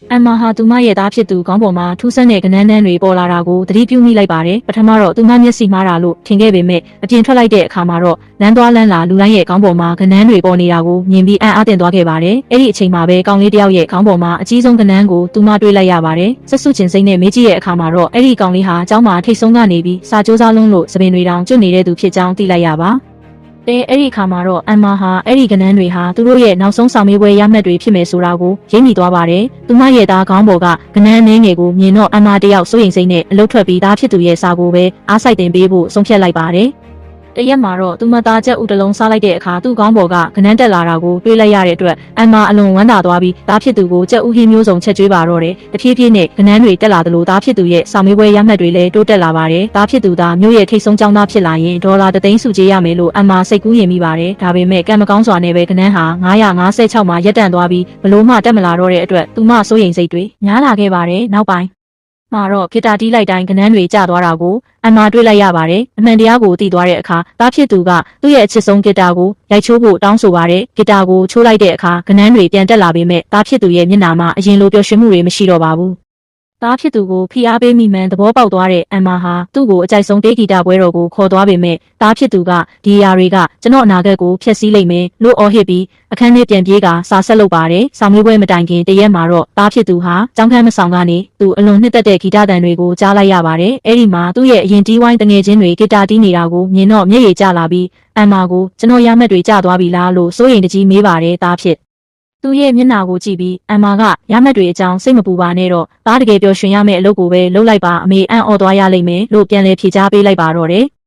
အမ်မာဟာသူမရဲ့သားဖြစ်သူခေါင်းပေါ်မှာထူးဆန်းတဲ့ကနန်းနှန်းတွေပေါ်လာတာကိုသတိပြုမိလိုက်ပါတယ်ပထမတော့သူမမျက်စိမှားတာလို့ထင်ခဲ့ပေမဲ့အပြင်ထွက်လိုက်တဲ့အခါမှာတော့လမ်းသွားလမ်းလာလူတိုင်းရဲ့ခေါင်းပေါ်မှာကနန်းတွေပေါ်နေတာကိုမြင်ပြီးအံ့အားသင့်သွားခဲ့ပါတယ်အဲ့ဒီအချိန်မှာပဲကောင်လေးတယောက်ရဲ့ခေါင်းပေါ်မှာအကြီးဆုံးကနန်းကိုသူမတွေ့လိုက်ရပါတယ်ဆက်စုချင်စိမ့်နဲ့မေးကြည့်ရဲ့အခါမှာတော့အဲ့ဒီကောင်လေးဟာအเจ้าမှာထိတ်ဆုံးကနေပြီးစာကြိုးစားလုံးလို့သပင်တွေတောင်ကျွတ်နေတဲ့သူဖြစ်ကြောင်းသိလိုက်ရပါအဲ့ဒီအခါမှာတော့အမ်မာဟာအဲ့ဒီကနန်းတွေဟာသူတို့ရဲ့နောက်ဆုံးဆောင်မေးပွဲရမှတ်တွေဖြစ်မယ်ဆိုတာကိုရိပ်မိသွားပါတယ်။သူမရဲ့သားခေါင်းပေါ်ကကနန်းနှင်းငယ်ကိုမြင်တော့အမ်မာတယောက်စိုးရိမ်စိမ့်နဲ့အလုတ်ထွက်ပြီးသားဖြစ်သူရဲ့စာကိုပဲအားစိုက်တင်ပေးဖို့ဆုံးဖြတ်လိုက်ပါတယ်။တရက်မှာတော့သူမသားချက်ဥတလုံးစားလိုက်တဲ့အခါသူ့ခေါင်းပေါ်ကကနန်းတက်လာတာကိုတွေးလိုက်ရတဲ့အတွက်အမ်မာအလွန်ဝမ်းသာသွားပြီးသားဖြစ်သူကိုချက်ဥဟင်းမျိုးစုံချက်ကျွေးပါတော့တယ်။တဖြည်းဖြည်းနဲ့ကနန်းတွေတက်လာသလိုသားဖြစ်သူရဲ့ဆောင်မေးပွဲရမှတ်တွေလည်းတိုးတက်လာပါတယ်။သားဖြစ်သူသားမျိုးရဲ့ထိတ်ဆုံးကြောင်းသားဖြစ်လာရင်ဒေါ်လာ3 သိန်းစုကြေးရမယ်လို့အမ်မာစိတ်ကူးရင်မိပါတယ်။ဒါပေမဲ့ကံမကောင်းစွာနဲ့ပဲကနန်းဟာ956မှာရပ်တန့်သွားပြီးဘလို့မှတက်မလာတော့တဲ့အတွက်သူမစိုးရိမ်စိတ်တွေများလာခဲ့ပါတယ်။နောက်ပိုင်းမှာတော့ဂီတာတီးလိုက်တိုင်းကနန်းတွေကျသွားတာကိုအမ်မာတွေ့လိုက်ရပါတယ်အမှန်တရားကိုသိသွားတဲ့အခါသားဖြစ်သူကသူ့ရဲ့အချစ်ဆုံးဂီတာကိုရိုက်ချိုးဖို့တောင်းဆိုပါတယ်ဂီတာကိုချိုးလိုက်တဲ့အခါကနန်းတွေပြန်တက်လာပေမဲ့သားဖြစ်သူရဲ့မျက်နှာမှာအရင်လိုပျော်ရွှင်မှုတွေမရှိတော့ပါဘူးသားဖြစ်သူကိုဖိအားပေးမိမှန်သဘောပေါက်သွားတဲ့အမ်မာဟာသူ့ကိုအကြိုက်ဆုံးတေးဂီတာပွဲတော်ကိုခေါ်သွားပေမဲ့သားဖြစ်သူကဒီအရာတွေကကျွန်တော်အနာဂတ်ကိုဖျက်ဆီးလိမ့်မယ်လို့အော်ဟစ်ပြီးအခန်းထဲပြန်ပြေးကစာဆက်လုပ်ပါတယ်။ဆောင်မေးပွဲမတိုင်ခင်တရက်မှာတော့သားဖြစ်သူဟာကျောင်းခန်းမဆောင်ကနေသူအလွန်နှစ်သက်တဲ့ဂီတသံတွေကိုကြားလိုက်ရပါတယ်။အဲ့ဒီမှာသူ့ရဲ့အရင်တီးဝိုင်းတငယ်ချင်းတွေဂီတာတီးနေတာကိုမြင်တော့မျက်ရည်ကျလာပြီးအမ်မာကိုကျွန်တော်ရမှတ်တွေကျသွားပြီလားလို့စိုးရိမ်တကြီးမေးပါတယ်သားဖြစ်သူ့ရဲ့မျက်နှာကိုကြည့်ပြီးအမ်မာကရမှတ်တွေအကြောင်းစိတ်မပူပါနဲ့တော့သားတကယ်ပျော်ရွှင်ရမယ့်အလုပ်ကိုပဲလုပ်လိုက်ပါအမေအံ့ဩသွားရလိမ့်မယ်လို့ပြန်လည်ဖြေကြားပေးလိုက်ပါတော့တယ်။